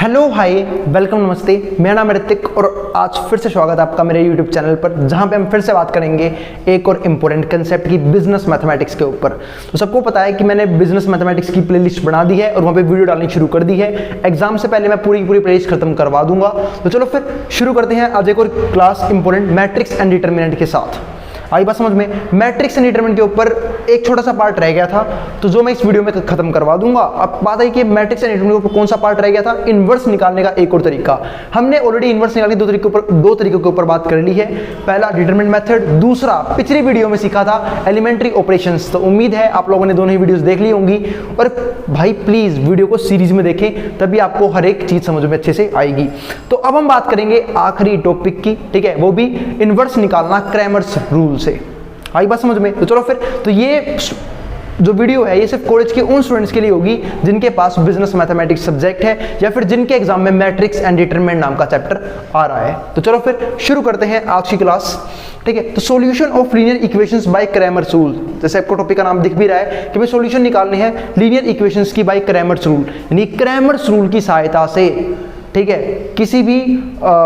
Hello hi welcome नमस्ते, मेरा नाम है ऋतिक और आज फिर से स्वागत है आपका मेरे यूट्यूब चैनल पर, जहां पे हम फिर से बात करेंगे एक और इम्पोर्टेंट कंसेप्ट की बिजनेस मैथमेटिक्स के ऊपर। तो सबको पता है कि मैंने बिजनेस मैथमेटिक्स की प्लेलिस्ट बना दी है और वहां पे वीडियो डालनी शुरू कर दी है। एग्जाम से पहले मैं पूरी प्लेलिस्ट खत्म करवा दूंगा। तो चलो फिर शुरू करते हैं आज एक और class important matrix and determinant के साथ। आई बात समझ में? मैट्रिक्स एंड डिटरमिनेंट के ऊपर एक छोटा सा पार्ट रह गया था, तो जो मैं इस वीडियो में खत्म करवा दूंगा। अब बात आई कि मैट्रिक्स एंड डिटरमिनेंट के ऊपर कौन सा पार्ट रह गया था, इनवर्स निकालने का एक और तरीका। हमने ऑलरेडी इनवर्स निकालने के दो तरीकों के ऊपर बात कर ली है। पहला डिटरमिनेंट मेथड, दूसरा पिछली वीडियो में सीखा था एलिमेंट्री ऑपरेशंस। तो उम्मीद है आप लोगों ने दोनों ही वीडियोस देख ली होंगी। और भाई प्लीज वीडियो को सीरीज में देखें, तभी आपको हर एक चीज समझ में अच्छे से आएगी। तो अब हम बात करेंगे आखिरी टॉपिक की, ठीक है, वो भी इनवर्स निकालना क्रैमर्स रूल से। आई बात समझ में? तो चलो फिर, तो ये जो वीडियो है ये सिर्फ कॉलेज के उन स्टूडेंट्स के लिए होगी जिनके पास बिजनेस मैथमेटिक्स सब्जेक्ट है या फिर जिनके एग्जाम में मैट्रिक्स एंड डिटरमिनेंट नाम का चैप्टर आ रहा है। तो चलो फिर शुरू करते हैं आज की क्लास, ठीक है। तो solution of linear equations bye Cramer's rule, जैसे आपको टॉपिक का नाम दिख भी रहा है कि भाई सॉल्यूशन निकालने हैं लीनियर इक्वेशंस की बाय क्रैमर्स रूल, यानी क्रैमर्स रूल की सहायता से, ठीक है, किसी भी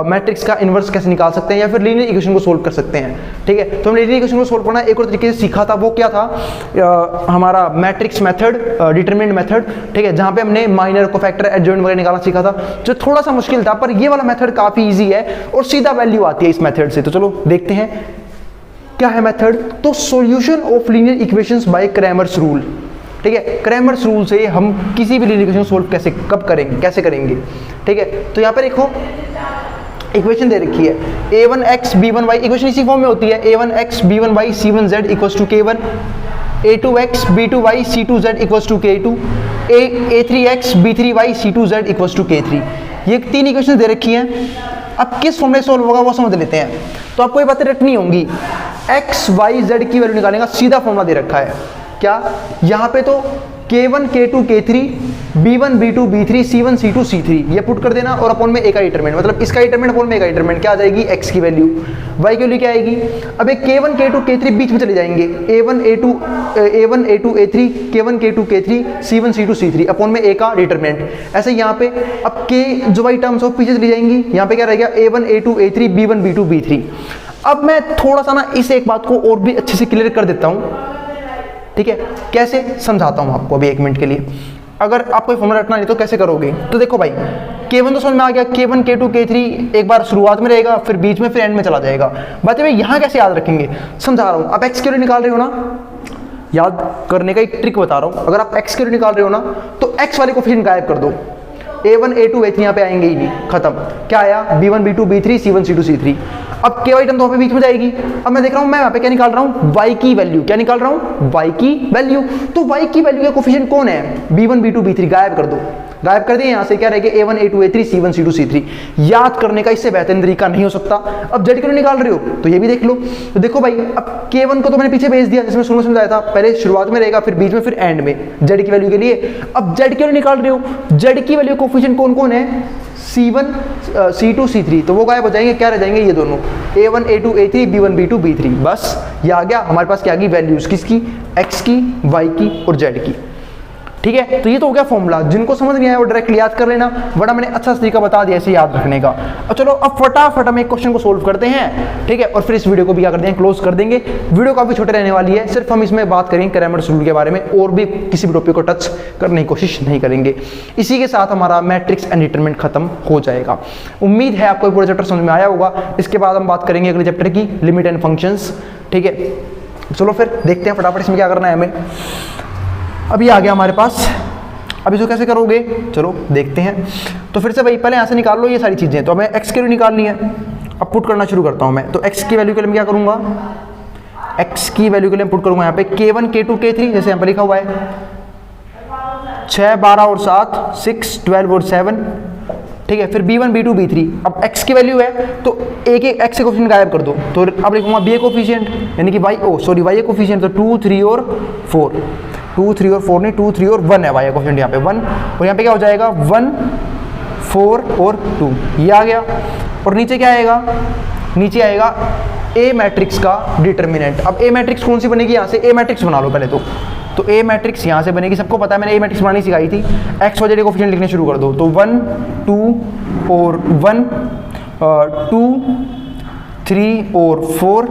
मैट्रिक्स का इनवर्स कैसे निकाल सकते हैं या फिर लीनियर इक्वेशन को सोल्व कर सकते हैं, ठीक है। तो हमने लीनियर इक्वेशन को सोल्व करना एक और तरीके से सीखा था, वो क्या था, हमारा मैट्रिक्स मेथड, डिटरमिनेंट मेथड, ठीक है, जहां पे हमने माइनर कोफैक्टर एडजॉइंट वगैरह निकालना सीखा था, जो थोड़ा सा मुश्किल था, पर ये वाला मेथड काफी ईजी है और सीधा वैल्यू आती है इस मेथड से। तो चलो देखते हैं क्या है मेथड। तो solution of linear equations bye Cramer's rule, ठीक है। क्रैमर्स रूल से हम किसी भी लीनियर इक्वेशन सोल्व कैसे करेंगे, ठीक है। तो यहाँ पर देखो इक्वेशन दे रखी है a1x b1y, इक्वेशन इसी फॉर्म में होती है a1x b1y c1z equals to k1, a2x b2y c2z equals to k2, a3x b3y c2z equals to k3। ये तीन इक्वेशन दे रखी हैं। अब किस फॉर्म में सोल्व होगा वो समझ लेते हैं। तो आपको ये बातें रटनी होंगी। x y z की वैल्यू निकालने का सीधा फॉर्मूला दे रखा है, क्या यहाँ पे तो k1 k2 k3 b1 b2 b3 c1 c2 c3 ये पुट कर देना और अपॉन में a का डिटरमिनेंट, मतलब इसका डिटरमिनेंट अपॉन में a का डिटरमिनेंट क्या आ जाएगी, x की वैल्यू, y की वैल्यू क्या आएगी। अब एक k1 k2 k3 बीच में चले जाएंगे, a1 a2 a3 k1 k2 k3 c1 c2 c3 upon में a का डिटरमिनेंट। ऐसे यहाँ पे अब k जो y टर्म्स हो पीछे चली जाएंगी, यहाँ पे क्या रहेगा a1 a2 a3 b1 b2 b3। अब मैं थोड़ा सा ना इस एक बात को और भी अच्छे से क्लियर कर देता हूँ, ठीक है। कैसे समझाता हूं आपको अभी एक मिनट के लिए। अगर आपको फॉर्मूला रटना नहीं तो कैसे करोगे, तो देखो भाई k1 तो समझ में आ गया, k1 k2 k3 एक बार शुरुआत में रहेगा, फिर बीच में, फिर एंड में चला जाएगा। बात है यहाँ कैसे याद रखेंगे, समझा रहा हूँ। आप x की वैल्यू निकाल रहे हो ना, याद करने का एक ट्रिक बता रहा हूँ। अगर आप x की वैल्यू निकाल रहे हो ना तो x वाले कोफिशिएंट गायब कर दो, a1 a2 a3 यहाँ पे आएंगे ही नहीं, खत्म। क्या आया, b1 b2 b3 c1 c2 c3। अब k y टर्म तो बीच में जाएगी। अब मैं देख रहा हूँ, मैं यहाँ पे क्या निकाल रहा हूँ, y की वैल्यू। क्या निकाल रहा हूँ, y की वैल्यू। तो y की वैल्यू का कोफिशिएंट कौन है, b1 b2 b3, गायब कर दो, गायब कर दिए। यहाँ से क्या रहेगा, a1 a2 a3 c1 c2 c3। याद करने का इससे बेहतरीन तरीका नहीं हो सकता। अब z की वैल्यू निकाल रहे हो तो ये भी देख लो। तो देखो भाई, अब k1 को तो मैंने पीछे भेज दिया, जिसमें शुरू में समझाया था, पहले शुरुआत में रहेगा, फिर बीच में, फिर एंड में, z की वैल्यू के लिए। अब z की वैल्यू निकाल रहे हो, z की वैल्यू कोफिशिएंट कौन कौन है, c1 c2 c3, तो वो गायब हो जाएंगे। क्या रह जाएंगे, ये दोनों a1 a2 a3 b1 b2 b3। बस ये आ गया हमारे पास, क्या आ गई, वैल्यूज किसकी, x की, y की और z की, ठीक है। तो ये तो हो गया फॉर्मूला। जिनको समझ नहीं आया वो डायरेक्टली याद कर लेना, वरना मैंने अच्छा तरीका बता दिया ऐसे याद रखने का। अब चलो अब फटाफट हम एक क्वेश्चन को सोल्व करते हैं, ठीक है, और फिर इस वीडियो को भी क्या कर देंगे, क्लोज कर देंगे। वीडियो काफी छोटे रहने वाली है, सिर्फ हम इसमें बात करेंगे क्रैमर्स रूल के बारे में, और भी किसी भी टॉपिक को टच करने की कोशिश नहीं करेंगे। इसी के साथ हमारा मैट्रिक्स एंड डिटरमिनेंट खत्म हो जाएगा। उम्मीद है आपको पूरा चैप्टर समझ में आया होगा। इसके बाद हम बात करेंगे अगले चैप्टर की, लिमिट एंड फंक्शंस, ठीक है। चलो फिर देखते हैं फटाफट इसमें क्या करना है हमें। अभी आ गया हमारे पास, अभी जो कैसे करोगे चलो देखते हैं। तो फिर से भाई पहले यहाँ से निकाल लो ये सारी चीज़ें। तो हमें x की वैल्यू निकालनी है, अब पुट करना शुरू करता हूँ मैं। तो x की वैल्यू के लिए मैं क्या करूँगा, x की वैल्यू के लिए पुट करूँगा यहाँ पे k1 k2 k3, जैसे यहाँ पे लिखा हुआ है 6 12 और 7 6 12 और 7, ठीक है। फिर b1 b2 b3। अब x की वैल्यू है तो एक x का कोफिशिएंट गायब कर दो, तो अब लिखूंगा b कोफिशिएंट, यानी कि y कोफिशिएंट, तो 2 3 और 4, 2 3 और 4 नहीं, 2 3 और 1 है y कोफिशिएंट यहाँ पे 1, और यहाँ पे क्या हो जाएगा 1 4 और 2, ये आ गया। और नीचे क्या आएगा, नीचे आएगा a मैट्रिक्स का डिटरमिनेंट। अब a मैट्रिक्स कौन सी बनेगी, यहाँ से a मैट्रिक्स बना लो पहले तो, तो ए मैट्रिक्स यहाँ से बनेगी, सबको पता है मैंने ए मैट्रिक्स बनानी सिखाई थी। एक्स वजह कोफिशिएंट लिखने शुरू कर दो, तो 1 2 और 1 2 3 और 4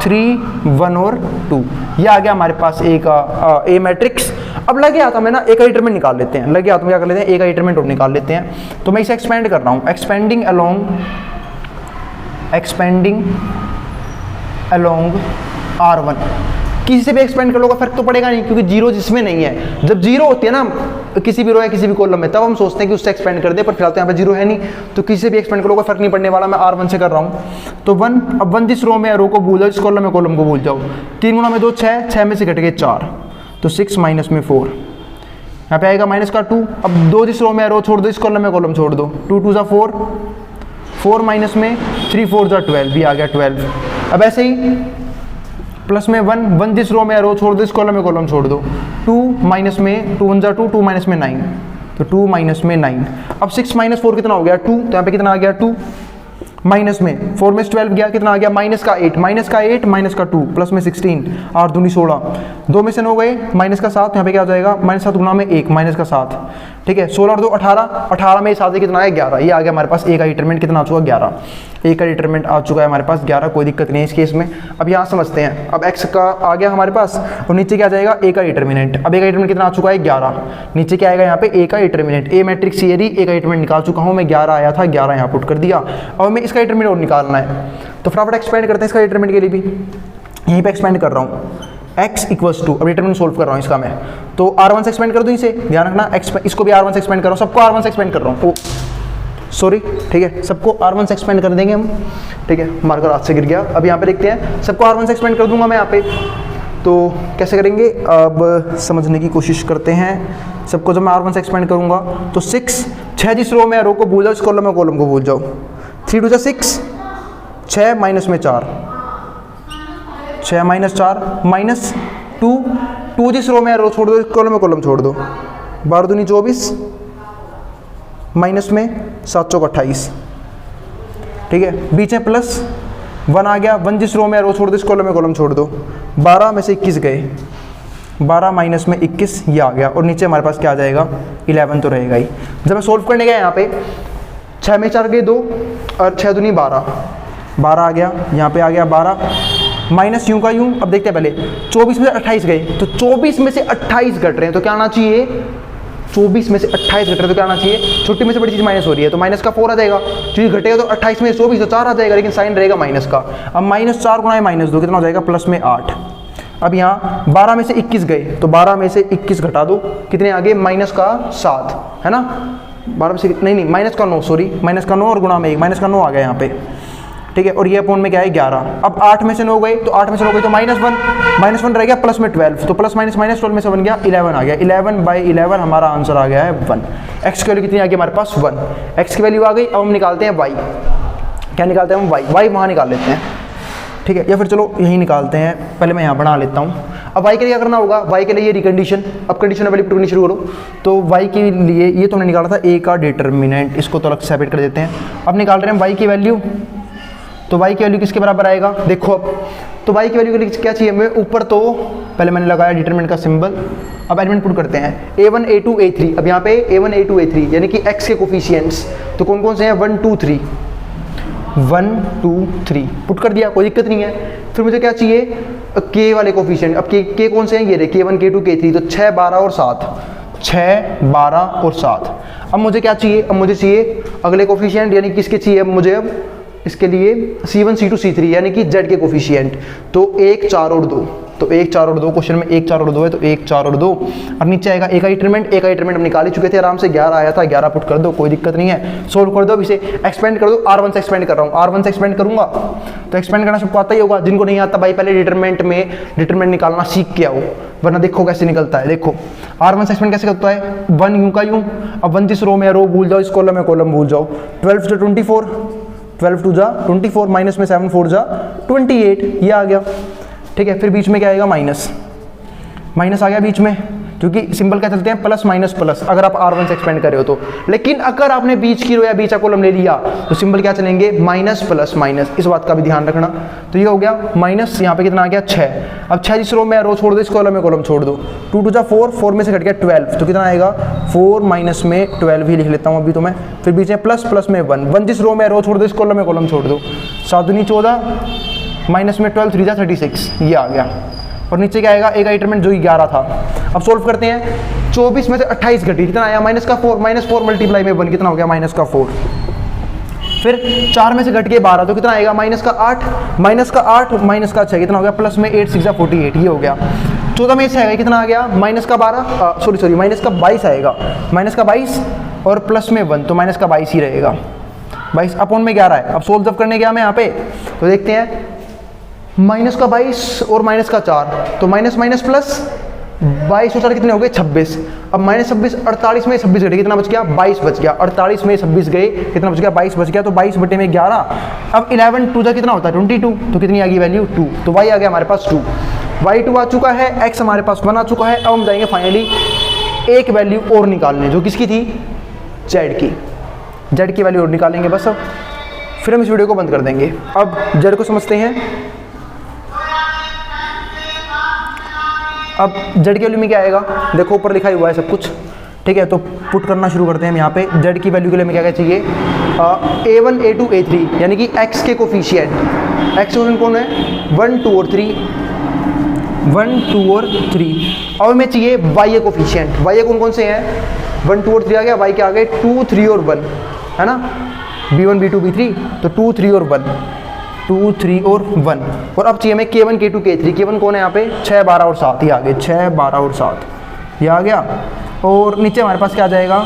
3 1 और 2, ये आ गया हमारे पास ए का ए मैट्रिक्स। अब लगे हाथ में ना ए का डिटरमिनेंट निकाल लेते हैं, लगे हाथ में क्या कर लेते हैं, ए का डिटरमिनेंट और निकाल लेते हैं। तो मैं इसे एक्सपेंड कर रहा हूँ, एक्सपेंडिंग अलोंग R1। किसी से भी एक्सपेंड कर लो फर्क तो पड़ेगा नहीं, क्योंकि जीरो जिसमें नहीं है। जब जीरो होती है ना किसी भी रो या किसी भी कॉलम में, तब हम सोचते हैं कि उससे एक्सपेंड कर दे, पर फिलहाल तो यहाँ पे जीरो है नहीं, तो किसी से भी एक्सपेंड कर लो फर्क नहीं पड़ने वाला। मैं R1 से कर रहा हूँ, तो 1, अब 1 जिस रो में है रो को भूल जाओ, जिस कॉलम में कॉलम को भूल जाओ। 3 गुणा में 2 6, 6 में से घट गए 4, तो 6 माइनस में 4, यहाँ पे आएगा माइनस का 2। अब 2 जिस रो में है रो छोड़ दो, इस कॉलम में कॉलम छोड़ दो, 2 2 4, 4 माइनस में 3 4 12, ये आ गया 12। अब ऐसे ही प्लस में 1, 1 जिस रो में है रो छोड़ दो, इस कॉलम में कॉलम छोड़ दो, 2 माइनस में 2 1 2, 2 माइनस में 9, तो 2 माइनस में 9। अब 6 माइनस 4 कितना हो गया 2, तो यहाँ पे कितना आ गया 2, माइनस में 4 में 12 गया, कितना आ गया माइनस का 8, माइनस का 8 माइनस का 2 प्लस में 16, 8 दूनी 16, 2 में से 9 गए, माइनस का 7, यहाँ पे क्या हो जाएगा -7 गुना में 1 माइनस का 7, ठीक है। 16 और 2 18, 18 में 7 कितना है 11, ये आ गया हमारे पास ए का डिटरमिनेंट कितना आ चुका 11, ए का डिटरमिनेंट आ चुका है हमारे पास 11, कोई दिक्कत नहीं है इस केस में। अब यहाँ समझते हैं, अब एक्स का आ गया हमारे पास और नीचे क्या जाएगा ए का डिटरमिनेंट। अब ए का डिटरमिनेंट कितना आ चुका है 11, नीचे क्या आएगा यहाँ पे ए का डिटरमिनेंट, ए मैट्रिक्स थियरी ए का डिटरमिनेंट निकाल चुका हूँ मैं, 11 आया था 11 यहाँ पुट कर दिया। और मैं इसका डिटरमिनेंट और निकालना है, तो फटाफट एक्सपेंड करते हैं इसका डिटरमिनेंट के लिए भी, यहीं पे एक्सपेंड कर रहा हूँ x इक्वल्स टू, अब डिटरमिनेंट सोल्व कर रहा हूँ इसका मैं, तो R1 से एक्सपेंड कर दूँ इसे, ध्यान रखना इसको भी R1 से एक्सपेंड कर रहा हूँ, सबको R1 से एक्सपेंड कर रहा हूँ, सॉरी ठीक है, सबको R1 से एक्सपेंड कर देंगे हम, ठीक है, मार्कर हाथ से गिर गया। अब यहाँ पे देखते हैं, सबको R1 से एक्सपेंड कर दूंगा मैं यहाँ पे, तो कैसे करेंगे अब समझने की कोशिश करते हैं। सबको जब मैं R1 से एक्सपेंड करूँगा तो 6 जिस रो में रो को भूल जाओ, इस कॉलम में कॉलम को भूल जाओ, 3 2 6, 6 माइनस में 4, 6 माइनस 4 माइनस 2 जिस रो में रो छोड़ दो, इस कॉलम में कॉलम छोड़ दो, 12 दूनी 24 माइनस में 7 चौक 28, ठीक है, बीच में प्लस 1 आ गया, 1 जिस रो में रो छोड़ दो, इस कॉलम में कॉलम छोड़ दो, 12 में से 21 गए, 12 माइनस में 21 ये आ गया, और नीचे हमारे पास क्या आ जाएगा 11 तो रहेगा ही। जब मैं सोल्व करने गया यहाँ पे 6 में 4 गए 2 और 6 दूनी 12 आ गया, यहाँ पे आ गया 12 माइनस यूं का यूं। अब देखते हैं पहले 24 में से 28 गए, तो 24 में से 28 घट रहे हैं, तो क्या आना चाहिए 24 में से 28 घट रहे हैं, तो क्या आना चाहिए, छोटी में से बड़ी चीज़ माइनस हो रही है तो माइनस का 4 आ जाएगा, चीज़ घटेगा तो 28 में 24 तो 4 आ जाएगा, लेकिन साइन रहेगा माइनस का। अब -4 गुना -2 कितना हो जाएगा प्लस में 8। अब यहाँ 12 में से 21 गए, तो 12 में से 21 घटा दो, कितने आगे माइनस का 7 है ना, 12 में से नहीं माइनस का 9, सॉरी माइनस का 9 और गुणा में 1, माइनस का 9 आ गया यहाँ पे, ठीक है, और ये अपॉन में क्या है 11। अब 8 में से 9 गए, तो 8 में से 9 गए तो -1 रह गया प्लस में 12, तो प्लस माइनस -12 में से बन गया 11 आ गया, 11/11 हमारा आंसर आ गया है 1। एक्स की वैल्यू कितनी आ गई हमारे पास 1, एक्स की वैल्यू आ गई। अब हम निकालते हैं वाई, क्या निकालते हैं हम वाई वहाँ निकाल लेते हैं, ठीक है, या फिर चलो यही निकालते हैं, पहले मैं यहाँ बना लेता हूँ। अब वाई के लिए क्या करना होगा, वाई के लिए ये रिकंडीशन, अब कंडीशन वाली करनी शुरू करो। तो वाई के लिए ये तो हमने निकाला था ए का डिटरमिनेंट, इसको तो अलग से सेपरेट कर देते हैं। अब निकाल रहे हैं वाई की वैल्यू, तो y की वैल्यू किसके बराबर आएगा देखो। अब तो y की वैल्यू के लिए क्या चाहिए हमें, ऊपर तो पहले मैंने लगाया डिटरमिनेंट का सिंबल, अब एलिमेंट पुट करते हैं a1 a2 a3। अब यहाँ पे a1 a2 a3 यानी कि x के कोफिशिएंट्स तो कौन कौन से हैं 1 2 3 1 2 3 पुट कर दिया, कोई दिक्कत नहीं है। फिर मुझे क्या चाहिए k वाले कोफिशिएंट, अब k कौन से हैं ये रहे k1 k2 k3, तो 6 12 और 7, 6 12 और 7। अब मुझे क्या चाहिए, अब मुझे चाहिए अगले कोफिशिएंट, यानी किसके चाहिए अब मुझे, अब इसके लिए C1 C2 C3 यानी कि Z के कोफिशिएंट, तो 1 4 और 2, तो 1 4 और 2 क्वेश्चन में 1 4 और 2 है, तो 1 4 और 2। अब नीचे आएगा ए का डिटरमिनेंट हम निकाल ही चुके थे आराम से, 11 आया था, 11 पुट कर दो, कोई दिक्कत नहीं है, सोल्व कर दो। अब इसे एक्सपेंड कर दो, R1 से एक्सपेंड कर रहा हूँ, R1 से एक्सपेंड करूंगा तो एक्सपेंड करना सबको आता ही होगा, जिनको नहीं आता भाई पहले डिटरमिनेंट निकालना सीख के आओ, वरना देखो कैसे निकलता है। देखो R1 से एक्सपेंड कैसे करता है, 1 यूं का यूं, अब 1 जिस रो में रो भूल जाओ, इस कॉलम में कॉलम भूल जाओ, 12 to 24 12 2 जा 24 माइनस में 7 4 जा 28, ये आ गया, ठीक है। फिर बीच में क्या आएगा माइनस आ गया बीच में, क्योंकि सिंबल क्या चलते हैं प्लस माइनस प्लस, अगर आप R1 से एक्सपेंड कर रहे हो तो। लेकिन अगर आपने बीच की रो या बीच का कॉलम ले लिया तो सिंबल क्या चलेंगे माइनस प्लस माइनस, इस बात का भी ध्यान रखना। तो ये हो गया माइनस, यहाँ पे कितना आ गया 6। अब 6 जिस रो में रो छोड़ दो, इस कॉलम में कॉलम छोड़ दो, 2 2 जा 4, 4 में से घट गया 12, तो कितना आएगा 4 माइनस में 12 ही लिख लेता हूँ अभी तो मैं। फिर बीच में प्लस प्लस में 1, 1 जिस रो में रो छोड़ दो, इस कॉलम में कॉलम छोड़ दो, 7 दूनी 14 माइनस में 12 3 जा 36, ये आ गया। और नीचे क्या आएगा, एक आइटरमेंट जो कि 11 था। अब सोल्व करते हैं, 24 में से 28 घटी, कितना आया माइनस का 4, माइनस 4 मल्टीप्लाई में 1, कितना हो गया माइनस का 4। फिर 4 में से घट के 12, तो कितना आएगा माइनस का 8, माइनस का 8 माइनस का 6, कितना हो गया प्लस में 8 6 जा 48, ये हो गया। 14 में से आएगा कितना आ गया माइनस का 12, सॉरी माइनस का 22 आएगा, माइनस का 22 और प्लस में 1, तो माइनस का 22 ही रहेगा। 22 अपॉन में 11 है। अब सोल्व जब करने गया मैं यहाँ पे, तो देखते हैं माइनस का 22 और माइनस का 4, तो माइनस माइनस प्लस 22 और 4 कितने हो गए 26। अब माइनस 26, 48 में 26 गए, कितना बच गया 22 बच गया। 48 में 26 गए, कितना बच गया 22 बच गया, तो 22 बटे में 11। अब 11 2 जा कितना होता है 22, तो कितनी आ गई वैल्यू 2, तो y आ गया हमारे पास 2, y2 आ चुका है, x हमारे पास 1 आ चुका है। अब हम जाएंगे फाइनली एक वैल्यू और निकालने, जो किसकी थी z की वैल्यू और निकालेंगे बस। अब फिर हम इस वीडियो को बंद कर देंगे। अब z को समझते हैं। अब z की वैल्यू में क्या आएगा, देखो ऊपर लिखा हुआ है सब कुछ, ठीक है। तो पुट करना शुरू करते हैं हम यहाँ पे। z की वैल्यू के लिए हमें क्या क्या चाहिए, a1 a2 a3, यानी कि x के कोफिशिएंट, x कोफिशिएंट कौन है 1 2 और 3, 1 2 और 3। अब हमें चाहिए y के कोफिशिएंट, y कौन कौन से हैं 1 2 और 3 आ गया, y के आ गए 2 3 और 1, है ना, b1 b2 b3, तो 2 3 और 1, 2 3 और 1। और अब चाहिए हमें k1 k2 k3, k1 कौन है यहाँ पे 6 12 और 7, ये आ गए 6 12 और 7, ये आ गया। और नीचे हमारे पास क्या आ जाएगा,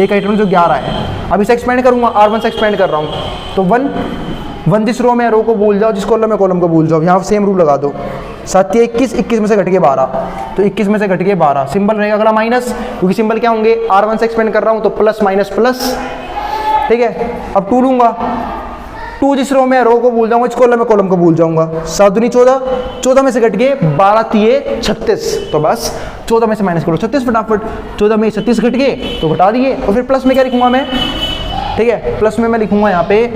एक आइटम जो 11 है। अब इसे एक्सपेंड करूँगा, R1 से एक्सपेंड कर रहा हूँ, तो 1 जिस रो में रो को भूल जाओ, जिस कॉलम में कॉलम को भूल जाओ, यहाँ सेम रूल लगा दो। 7 21, 21 में से घट के 12, तो 21 में से घट के 12, सिंबल रहेगा अगला माइनस, क्योंकि सिंबल क्या होंगे R1 से एक्सपेंड कर रहा हूँ तो प्लस माइनस प्लस, ठीक है। अब 2 लूँगा, 2 जिस रो में रो को भूल जाऊंगा, इस कॉलम में कॉलम को भूल जाऊंगा, 7 दूनी 14, 14 में से घट गए 12 3 36, तो बस 14 में से माइनस करो 36 फटाफट, 14 में 36 घट गए तो घटा दिए। और फिर प्लस में क्या लिखूंगा मैं, ठीक है, प्लस में मैं लिखूंगा यहाँ पे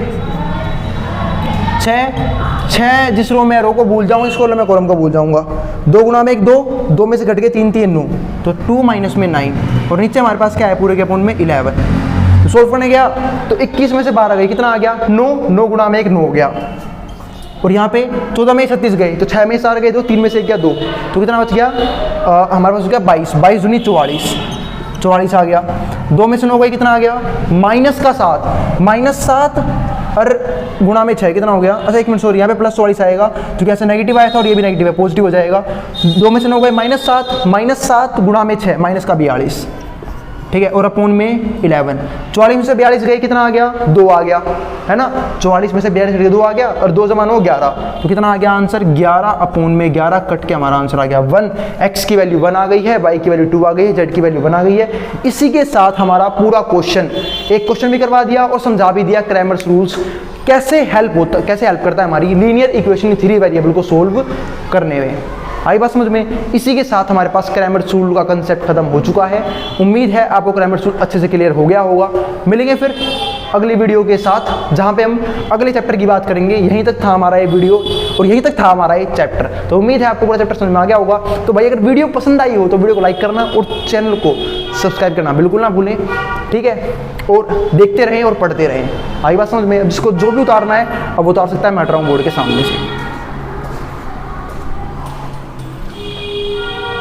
6 जिस रो में रो को भूल जाऊंगा, इस कॉलम में कॉलम को भूल जाऊंगा, 2 गुना में 1 2, 2 में से घट गए 3 3 9, तो 2 माइनस में 9, और नीचे हमारे पास क्या है पूरे के अपोन में 11। तो सोल्व करने गया तो 21 में से 12 गई, कितना आ गया 9, 9 गुना में 1 9 हो गया। और यहाँ पे 14 में 36 गए, तो 6 में 4 गए, तो 3 में से 1 गया 2, तो कितना बच गया हमारे पास हो गया 22, 22 दूनी 44, 44 आ गया। 2 में से 9 गई, कितना आ गया माइनस का 7, माइनस 7 और गुणा में 6, कितना हो गया, अच्छा 1 मिनट सॉरी, यहाँ पे प्लस 44 आएगा क्योंकि ऐसे नेगेटिव आया था और ये भी नेगेटिव है, पॉजिटिव हो जाएगा। 2 में से 9 गए माइनस 7 गुणा में 6, माइनस का 42, ठीक है, और अपोन में 11। 44 में से 42 गए, कितना आ गया 2 आ गया, है ना, 44 में से 42 गए 2 आ गया, और 2 जमा 9 11, तो कितना आ गया आंसर 11 अपोन में 11 कट के हमारा आंसर आ गया 1। x की वैल्यू 1 आ गई है, y की वैल्यू 2 आ गई है, z की वैल्यू 1 आ गई है। इसी के साथ हमारा पूरा क्वेश्चन, एक क्वेश्चन भी करवा दिया और समझा भी दिया क्रैमर्स रूल्स कैसे हेल्प करता है हमारी लीनियर इक्वेशन 3 वेरिएबल को सोल्व करने में। आई बात समझ में। इसी के साथ हमारे पास क्रैमर्स रूल का कंसेप्ट खत्म हो चुका है। उम्मीद है आपको क्रैमर्स रूल अच्छे से क्लियर हो गया होगा। मिलेंगे फिर अगली वीडियो के साथ जहां पे हम अगले चैप्टर की बात करेंगे। यहीं तक था हमारा ये वीडियो और यहीं तक था हमारा ये चैप्टर। तो उम्मीद है आपको पूरा चैप्टर समझ में आ गया होगा। तो भाई अगर वीडियो पसंद आई हो तो वीडियो को लाइक करना और चैनल को सब्सक्राइब करना बिल्कुल ना भूलें, ठीक है। और देखते रहें और पढ़ते रहें। आई बात समझ में। जिसको जो भी उतारना है अब उतार सकता है, मैं हट रहा हूँ बोर्ड के सामने से।